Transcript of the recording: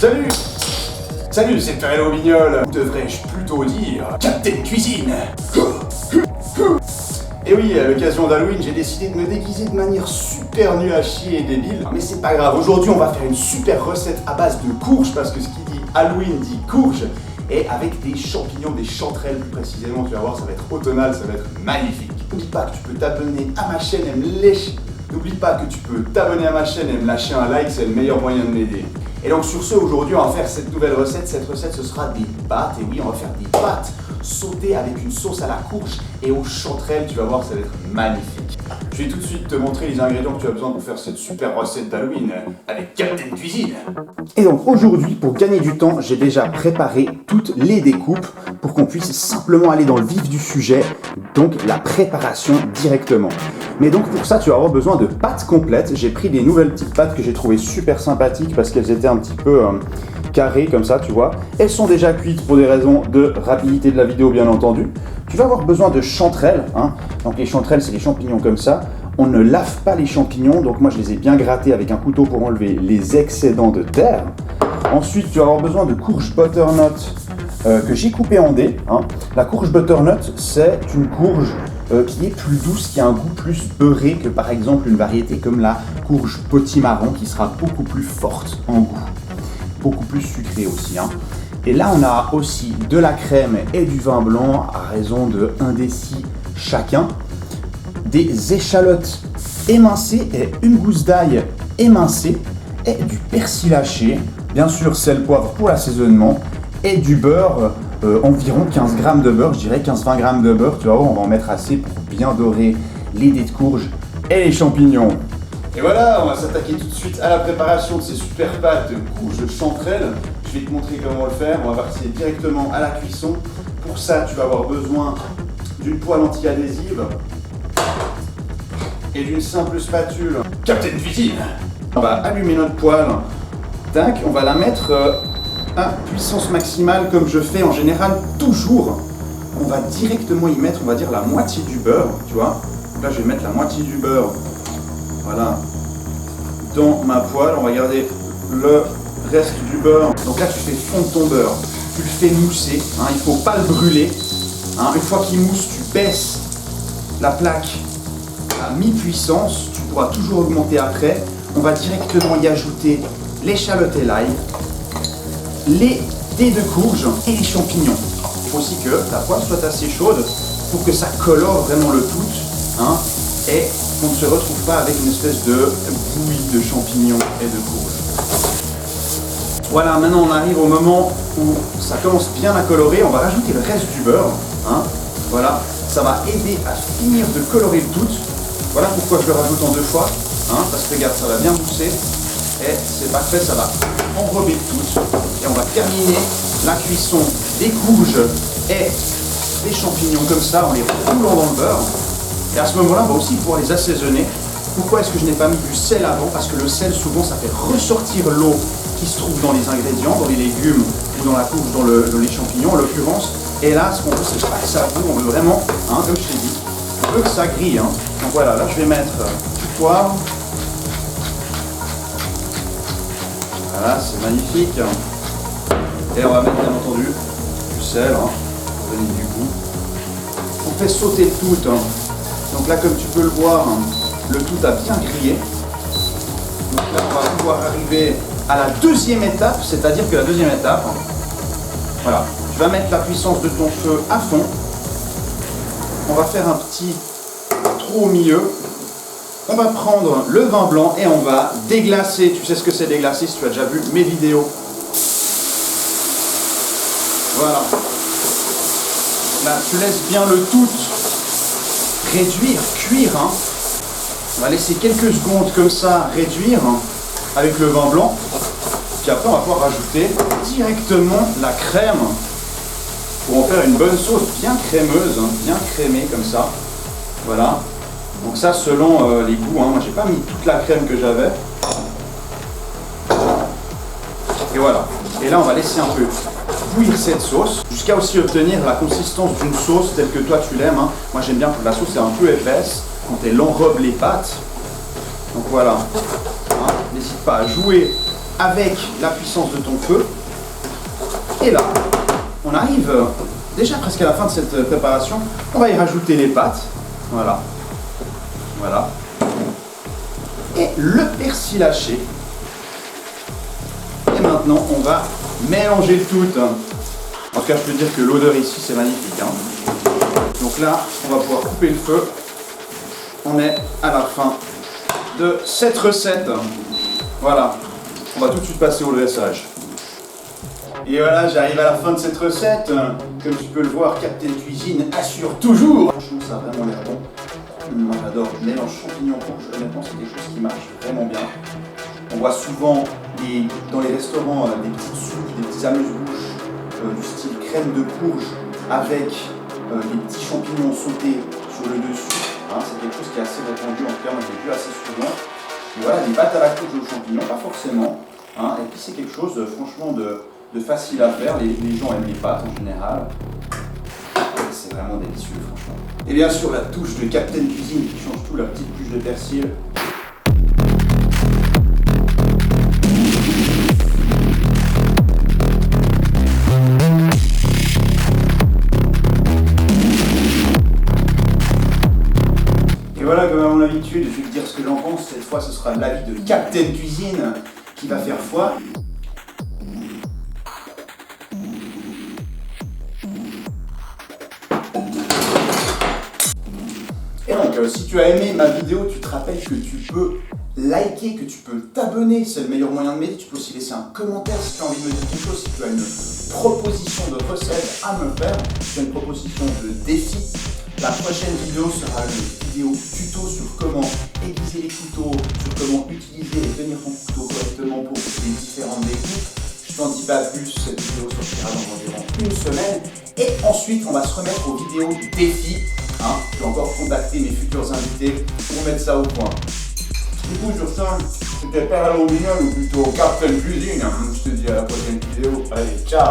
Salut! Salut, c'est Ferrero Vignol. Ou devrais-je plutôt dire Captain Cuisine. Et oui, à l'occasion d'Halloween, j'ai décidé de me déguiser de manière super nulle à chier et débile. Mais c'est pas grave, aujourd'hui on va faire une super recette à base de courge, parce que ce qui dit Halloween dit courge, et avec des champignons, des chanterelles plus précisément, tu vas voir, ça va être automnal, ça va être magnifique. N'oublie pas que tu peux t'abonner à ma chaîne et me lâcher. N'oublie pas que tu peux t'abonner à ma chaîne et me lâcher un like, c'est le meilleur moyen de m'aider. Et donc sur ce, aujourd'hui on va faire cette nouvelle recette. Cette recette ce sera des pâtes, et oui on va faire des pâtes sautées avec une sauce à la courge et aux chanterelles, tu vas voir ça va être magnifique. Je vais tout de suite te montrer les ingrédients que tu as besoin pour faire cette super recette d'Halloween avec Captain Cuisine. Et donc aujourd'hui, pour gagner du temps, j'ai déjà préparé toutes les découpes pour qu'on puisse simplement aller dans le vif du sujet, donc la préparation directement. Mais donc pour ça, tu vas avoir besoin de pâtes complètes. J'ai pris des nouvelles petites pâtes que j'ai trouvées super sympathiques parce qu'elles étaient un petit peu carrées comme ça, tu vois. Elles sont déjà cuites pour des raisons de rapidité de la vidéo, bien entendu. Tu vas avoir besoin de chanterelles, hein. Donc les chanterelles, c'est les champignons comme ça. On ne lave pas les champignons, donc moi je les ai bien grattés avec un couteau pour enlever les excédents de terre. Ensuite, tu vas avoir besoin de courge butternut que j'ai coupé en dés, hein. La courge butternut, c'est une courge qui est plus douce, qui a un goût plus beurré que par exemple une variété comme la courge potimarron qui sera beaucoup plus forte en goût, beaucoup plus sucrée aussi, hein. Et là on a aussi de la crème et du vin blanc à raison de 1 déci chacun, des échalotes émincées et une gousse d'ail émincée et du persil haché, bien sûr sel, poivre pour l'assaisonnement et du beurre, environ 15 g de beurre, je dirais 15-20 g de beurre, tu vas voir on va en mettre assez pour bien dorer les dés de courge et les champignons. Et voilà, on va s'attaquer tout de suite à la préparation de ces super pâtes de courge chanterelles. Je vais te montrer comment le faire, on va passer directement à la cuisson. Pour ça, tu vas avoir besoin d'une poêle anti-adhésive et d'une simple spatule Captain Cuisine. On va allumer notre poêle, tac, on va la mettre à puissance maximale comme je fais en général toujours. On va directement y mettre, on va dire la moitié du beurre, tu vois. Là, je vais mettre la moitié du beurre, voilà, dans ma poêle. On va garder le reste du beurre. Donc là, tu fais fondre ton beurre, tu le fais mousser, hein, il ne faut pas le brûler. Hein, une fois qu'il mousse, tu baisses la plaque à mi-puissance, tu pourras toujours augmenter après. On va directement y ajouter l'échalote et l'ail, les dés de courge et les champignons. Il faut aussi que la poêle soit assez chaude pour que ça colore vraiment le tout, hein, et qu'on ne se retrouve pas avec une espèce de bouillie de champignons et de courge. Voilà, maintenant on arrive au moment où ça commence bien à colorer. On va rajouter le reste du beurre, hein, voilà, ça va aider à finir de colorer le tout. Voilà pourquoi je le rajoute en 2 fois, hein, parce que regarde, ça va bien mousser et c'est parfait, ça va enrober le tout. Et on va terminer la cuisson des courges et des champignons comme ça en les roulant dans le beurre. Et à ce moment-là, on va aussi pouvoir les assaisonner. Pourquoi est-ce que je n'ai pas mis du sel avant? Parce que le sel, souvent, ça fait ressortir l'eau qui se trouve dans les ingrédients, dans les légumes ou dans la courge, dans les champignons en l'occurrence. Et là, ce qu'on veut, c'est pas que ça boue, on veut vraiment, hein, comme je t'ai dit, on veut que ça grille, hein. Donc voilà, là je vais mettre du poivre. Voilà, c'est magnifique. Et on va mettre bien entendu du sel, hein, pour donner du goût. On fait sauter le tout, hein. Donc là, comme tu peux le voir, hein, le tout a bien grillé. Donc là, on va pouvoir arriver à la deuxième étape, c'est-à-dire que la deuxième étape, hein, voilà, tu vas mettre la puissance de ton feu à fond. On va faire un petit trou au milieu. On va prendre le vin blanc et on va déglacer. Tu sais ce que c'est déglacer si tu as déjà vu mes vidéos. Voilà. Là, tu laisses bien le tout réduire, cuire, hein. On va laisser quelques secondes comme ça réduire, hein, avec le vin blanc. Puis après, on va pouvoir rajouter directement la crème pour en faire une bonne sauce bien crémeuse, hein, bien crémée comme ça. Voilà. Donc ça, selon les goûts, hein. Moi, j'ai pas mis toute la crème que j'avais. Et voilà. Et là, on va laisser un peu bouillir cette sauce jusqu'à aussi obtenir la consistance d'une sauce telle que toi tu l'aimes, hein. Moi, j'aime bien que la sauce est un peu épaisse quand elle enrobe les pâtes. Donc voilà. Hein. N'hésite pas à jouer avec la puissance de ton feu. Et là, on arrive déjà presque à la fin de cette préparation. On va y rajouter les pâtes. Voilà. Voilà. Et le persil haché. Et maintenant, on va mélanger le tout. En tout cas, je peux dire que l'odeur ici, c'est magnifique. Donc là, on va pouvoir couper le feu. On est à la fin de cette recette. Voilà. On va tout de suite passer au dressage. Et voilà, j'arrive à la fin de cette recette. Comme tu peux le voir, Captain Cuisine assure toujours. Franchement, ça a vraiment l'air bon. Moi, j'adore le mélange champignon-courge. Honnêtement, c'est quelque chose qui marche vraiment bien. On voit souvent dans les restaurants des petites soupes, des petits amuse-bouches du style crème de courge avec des petits champignons sautés sur le dessus. C'est quelque chose qui est assez répandu, en tout cas moi j'ai vu assez souvent. Et voilà, des pâtes à la courge aux champignons, pas forcément. Et puis c'est quelque chose franchement de facile à faire. Les gens aiment les pâtes en général. C'est vraiment délicieux franchement. Et bien sûr la touche de Captain Cuisine qui change tout, la petite touche de persil. Et voilà, comme à mon habitude, je vais te dire ce que j'en pense. Cette fois, ce sera l'avis de Captain Cuisine qui va faire foi. Et donc, si tu as aimé ma vidéo, tu te rappelles que tu peux liker, que tu peux t'abonner. C'est le meilleur moyen de m'aider. Tu peux aussi laisser un commentaire si tu as envie de me dire quelque chose, si tu as une proposition de recette à me faire, si tu as une proposition de défi. La prochaine vidéo sera une vidéo tuto sur comment aiguiser les couteaux, sur comment utiliser et tenir ton couteau correctement pour les différentes découpes. Je t'en dis pas plus, cette vidéo sortira dans environ une semaine. Et ensuite, on va se remettre aux vidéos défis. Je vais encore contacter mes futurs invités pour mettre ça au point. Du coup, sur ça, c'était Père Aluminium ou plutôt Captain Cuisine. Je te dis à la prochaine vidéo. Allez, ciao!